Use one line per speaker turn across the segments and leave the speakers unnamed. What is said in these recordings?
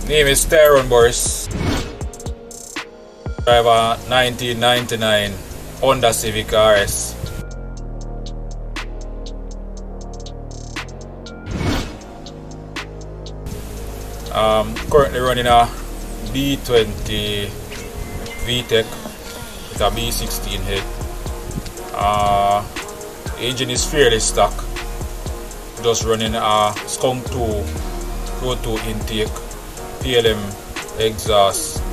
Name is Tyrone Boris. Drive a 1999 Honda Civic RS. Currently running a B20 VTEC with a B16 head. Engine is fairly stock. Just running a Skunk 2 Pro 2 intake, PLM exhaust,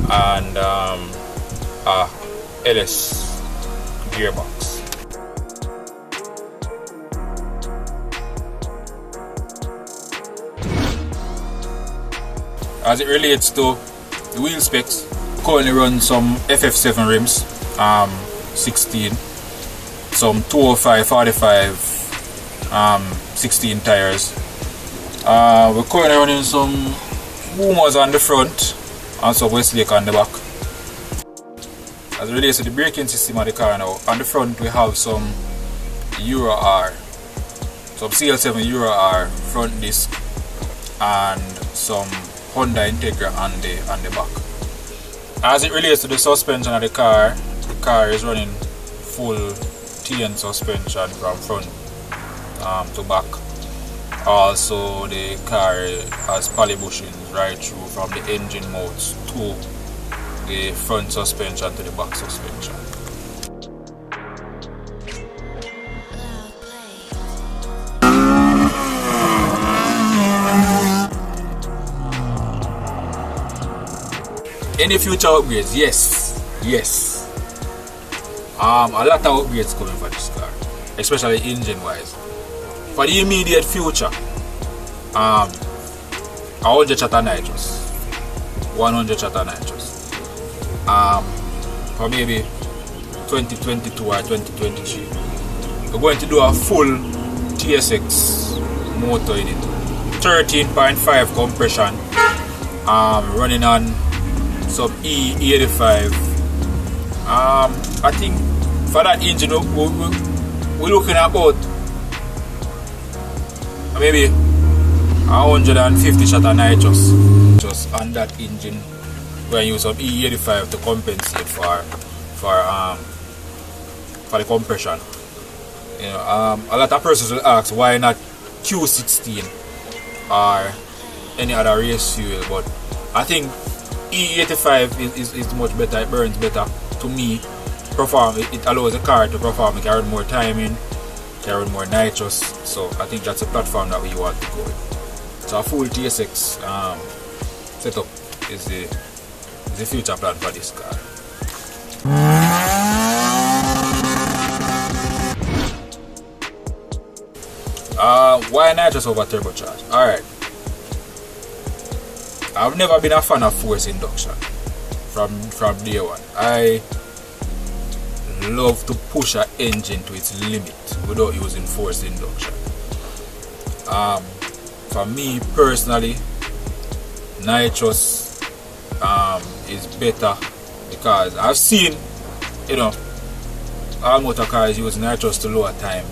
and a LS gearbox. As it relates to the wheel specs, currently run some FF7 rims, 16, some 205 45 16 tires. We're currently running some boomers on the front and some Westlake on the back. As it relates to the braking system of the car now, on the front we have some Euro R, some CL7 Euro R front disc, and some Honda Integra on the back. As it relates to the suspension of the car is running full TN suspension from front to back. Also, the car has poly bushings right through from the engine mounts to the front suspension to the back suspension. Any future upgrades? Yes. A lot of upgrades coming for this car, especially engine wise. For the immediate future, 100 chatter nitrous, 100 chatter nitrous. For maybe 2022 or 2023, we're going to do a full TSX motor in it, 13.5 compression, running on some E85. I think for that engine we're looking at about maybe 150 shatter nitrous just on that engine. We're going to use some E85 to compensate for the compression. You know, a lot of persons will ask why not Q16 or any other race fuel, but I think E85 is much better. It burns better to me. It allows the car to perform. It can run more timing, can run more nitrous. So I think that's a platform that we want to go with. So a full TSX setup is the future plan for this car. Why nitrous over turbocharged? Alright. I've never been a fan of force induction from day one. I love to push an engine to its limit without using force induction. For me personally, nitrous is better because I've seen, all motor cars use nitrous to lower time,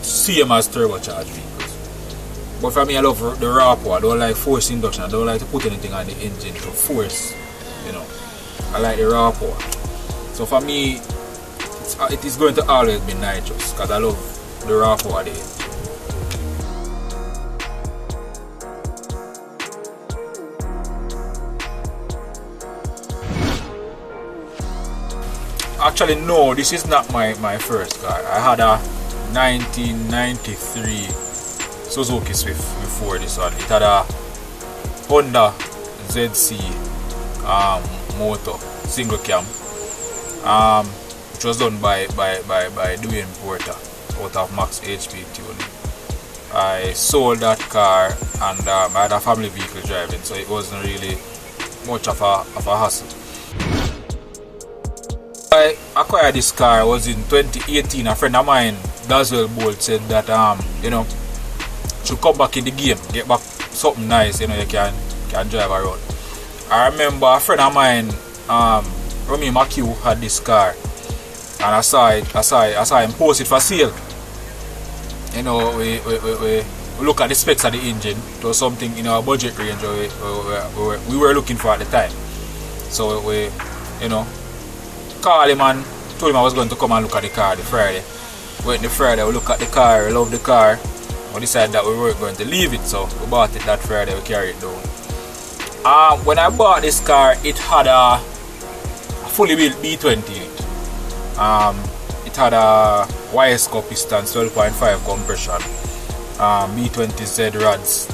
same as turbocharged vehicles. But for me, I love the raw power. I don't like force induction. I don't like to put anything on the engine to force, I like the raw power. So for me, it is going to always be nitrous because I love the raw power of the engine. Actually, no, this is not my first car. I had a 1993 Suzuki Swift before this one. It had a Honda ZC motor, single cam, which was done by Dwayne Porter out of Max HP Tuning. I sold that car and I had a family vehicle driving, so it wasn't really much of a hassle. I acquired this car was in 2018. A friend of mine, Daswell Bolt, said that should come back in the game, get back something nice, you can drive around. I remember a friend of mine, Romy McHugh, had this car, and I saw him post it for sale. We we look at the specs of the engine. It was something in our budget range we were looking for at the time. So we, you know, called him and told him I was going to come and look at the car the Friday. Went the Friday, we look at the car, we love the car. We decided that we weren't going to leave it, so we bought it that Friday, we carried it down. When I bought this car, it had a fully built B20 in it. It had a YSCO piston, 12.5 compression, B20Z rods,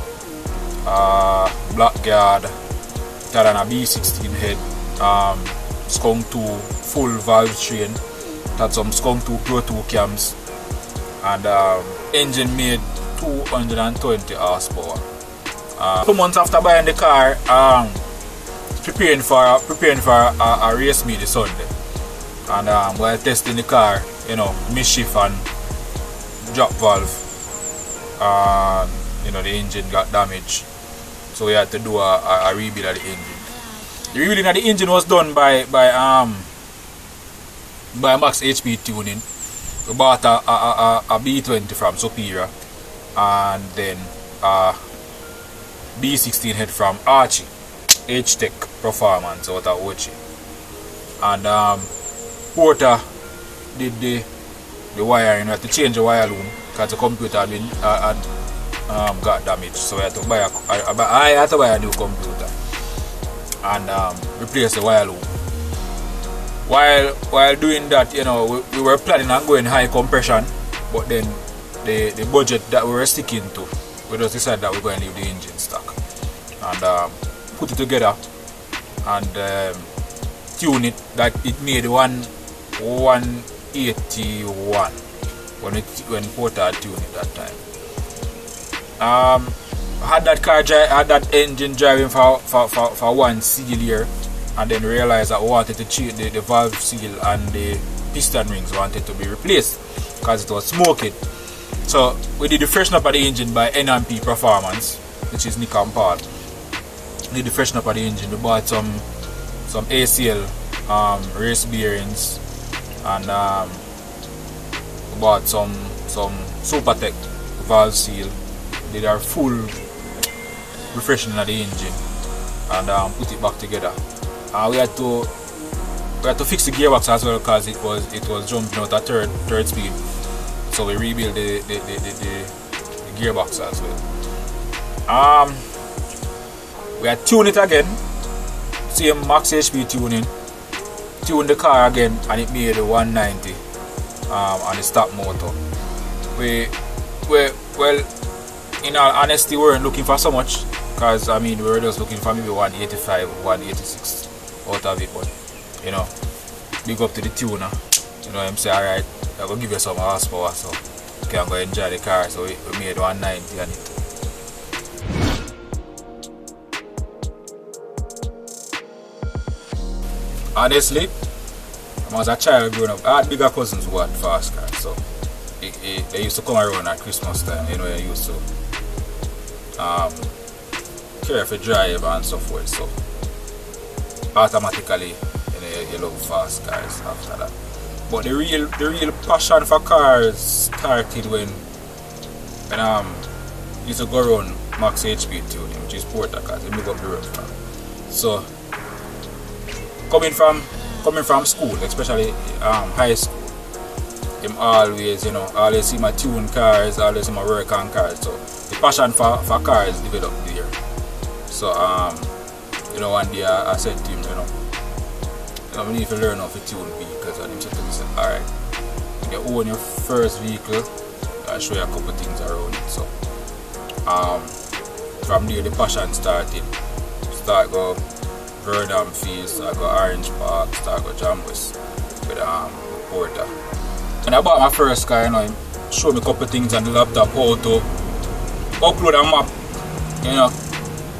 black guard. It had a B16 head, Skunk 2 full valve train. It had some Skunk 2 Pro 2 cams, and engine made 220 horsepower. 2 months after buying the car, preparing for a race meet this Sunday, and while testing the car, you know, mischief and drop valve, you know, the engine got damaged, so we had to do a rebuild of the engine. The rebuilding of the engine was done by Max HP Tuning. We bought a B20 from Superior, and then B16 head from Archie, H-Tech Performance out of Ochi. And Porter did the wiring. We had to change the wire loom because the computer had been got damaged, so we had to buy I had to buy a new computer and replace the wire loom. While doing that, you know, we were planning on going high compression, but then the budget that we were sticking to, we just decided that we're going to leave the engine stock and put it together and tune it that it made 181 when Porter had tuned it that time. Had that engine driving for one seal year, and then realized that we wanted to change the valve seal and the piston rings wanted to be replaced because it was smoking. So we did the freshen up of the engine by N&P Performance, which is Nick and Paul. We did the freshen up of the engine. We bought some ACL race bearings, and we bought some Supertech valve seal. Did our full refreshing of the engine and put it back together. We had to fix the gearbox as well because it was jumping out at third speed. So we rebuilt the gearbox as well. We had tuned it again, same Max HP tuning. Tuned the car again, and it made a 190 on the stock motor. Well, in all honesty, we weren't looking for so much, because I mean we were just looking for maybe 185, 186 out of it. But you know, big up to the tuner. You know, him say, alright, I'm gonna give you some horsepower, so you can go enjoy the car. So we made 190 on it. Honestly, when I was a child growing up, I had bigger cousins who had fast cars, so they used to come around at Christmas time. You know, they used to care for drive and so forth, so automatically, you know, you love fast cars after that. But the real passion for cars started when used to go around Max HP tuning, which is Porter cars. They move up the road from. So coming from school, especially high school, I'm always see my tune cars, always see my work on cars. So the passion for cars developed there. So one day I said to him, I need to learn how to tune vehicles, and he said to me, alright, when you own your first vehicle, I'll show you a couple things around it. So from there the passion started. Start go Verdam Fields, start go Orange Park, start go Jambus with Porter. When I bought my first car, he showed me a couple things on the laptop, how to upload a map,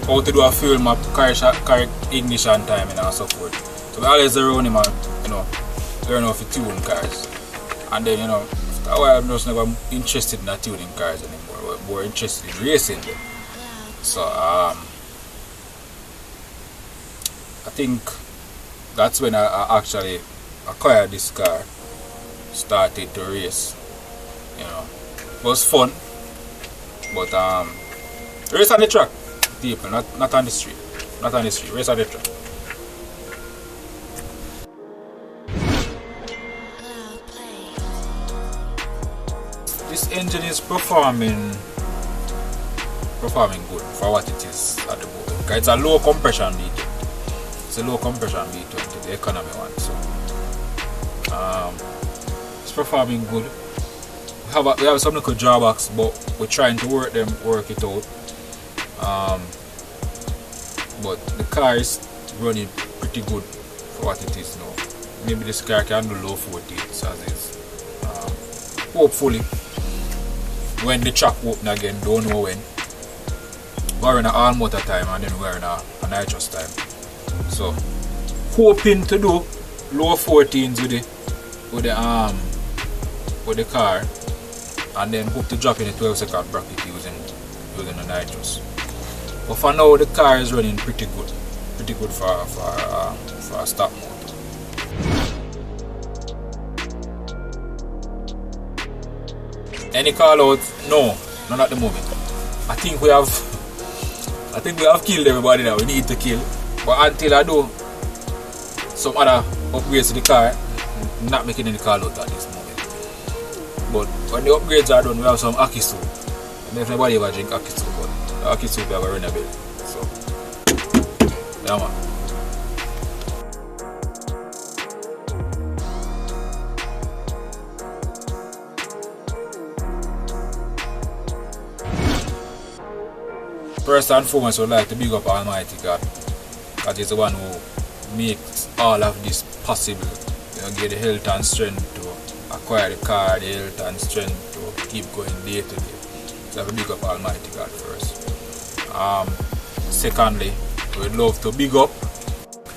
how to do a fuel map, car ignition time, and so forth. So I always around him and learn how to tune cars. And then after a while I'm just never interested in tuning cars anymore. We're more interested in racing them. So I think that's when I actually acquired this car, started to race. It was fun. But race on the track, people, not on the street. Not on the street, race on the track. This engine is performing good for what it is at the moment. It's a low compression V20. It's a low compression V20, the economy one. So it's performing good. We have some little drawbacks, but we're trying to work it out. But the car is running pretty good for what it is now. Maybe this car can do low 40s as is. Hopefully, when the track open again, don't know when. We're in an all motor time and then we're in a nitrous time. So hoping to do low 14s with the car, and then hope to drop in a 12-second bracket using the nitrous. But for now, the car is running pretty good for a stock motor. Any call out? No, not at the moment. I think we have killed everybody that we need to kill. But until I do some other upgrades to the car, I'm not making any call out at this moment. But when the upgrades are done, we have some Aki soup. And if nobody ever drink Aki soup, but Aki soup we have a run a bit. So, yeah man. First and foremost, I would like to big up Almighty God. That is the one who makes all of this possible. You know, get the health and strength to acquire the car, the health and strength to keep going day to day. So I have to big up Almighty God first. Secondly, we'd love to big up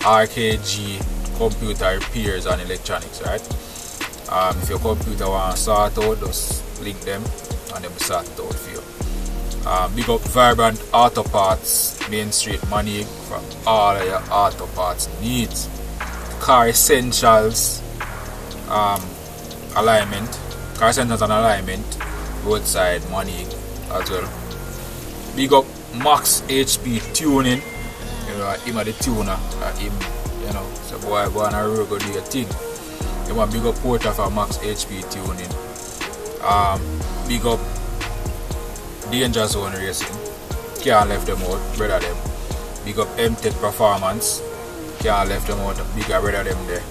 RKG computer repairs and electronics, right? If your computer wants to sort out, just link them and then we sort it out for you. Big up Vibrant Auto Parts, Main Street Money for all of your auto parts needs. Car Essentials alignment, Car Essentials and alignment, roadside money as well. Big up Max HP Tuning, you know, him are the tuner, him, you know, so boy go on a road go do your thing. You want big up Porter for Max HP Tuning. Big up Danger Zone Racing, can't left them out, brother them. Big up M-Tech Performance, can't left them out, bigger brother them there.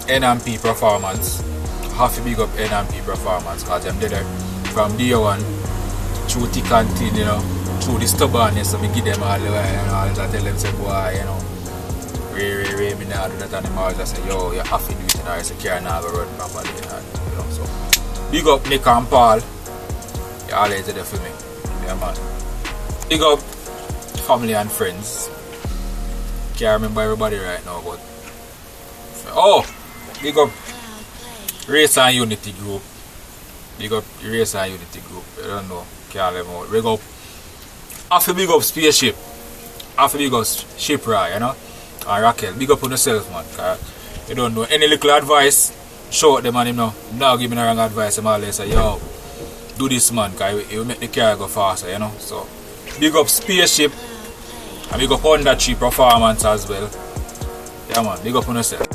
N&P Performance, have to big up N&P Performance because them did it from day one through thick and thin, you know, through the stubbornness, so we give them all the way, you know, I tell them, say, boy, you know, Ray, me now do that, and them always say, yo, you have to do it, you know, it's a car now go run properly, you know, so. Big up Nick and Paul, you always there for me, yeah man. Big up family and friends, can't remember everybody right now, but, oh, big up Race and Unity Group, big up Race and Unity Group, I don't know, can't let them out. Big up, after big up Spaceship, after big up Shipra, you know. And Raquel, big up on yourself, man. Cause you don't know any little advice, show them and him now. Now give me the wrong advice. I'm always say, yo, do this, man, because it will make the car go faster, you know. So, big up Spaceship and big up Honda 3 Performance as well. Yeah, man, big up on yourself.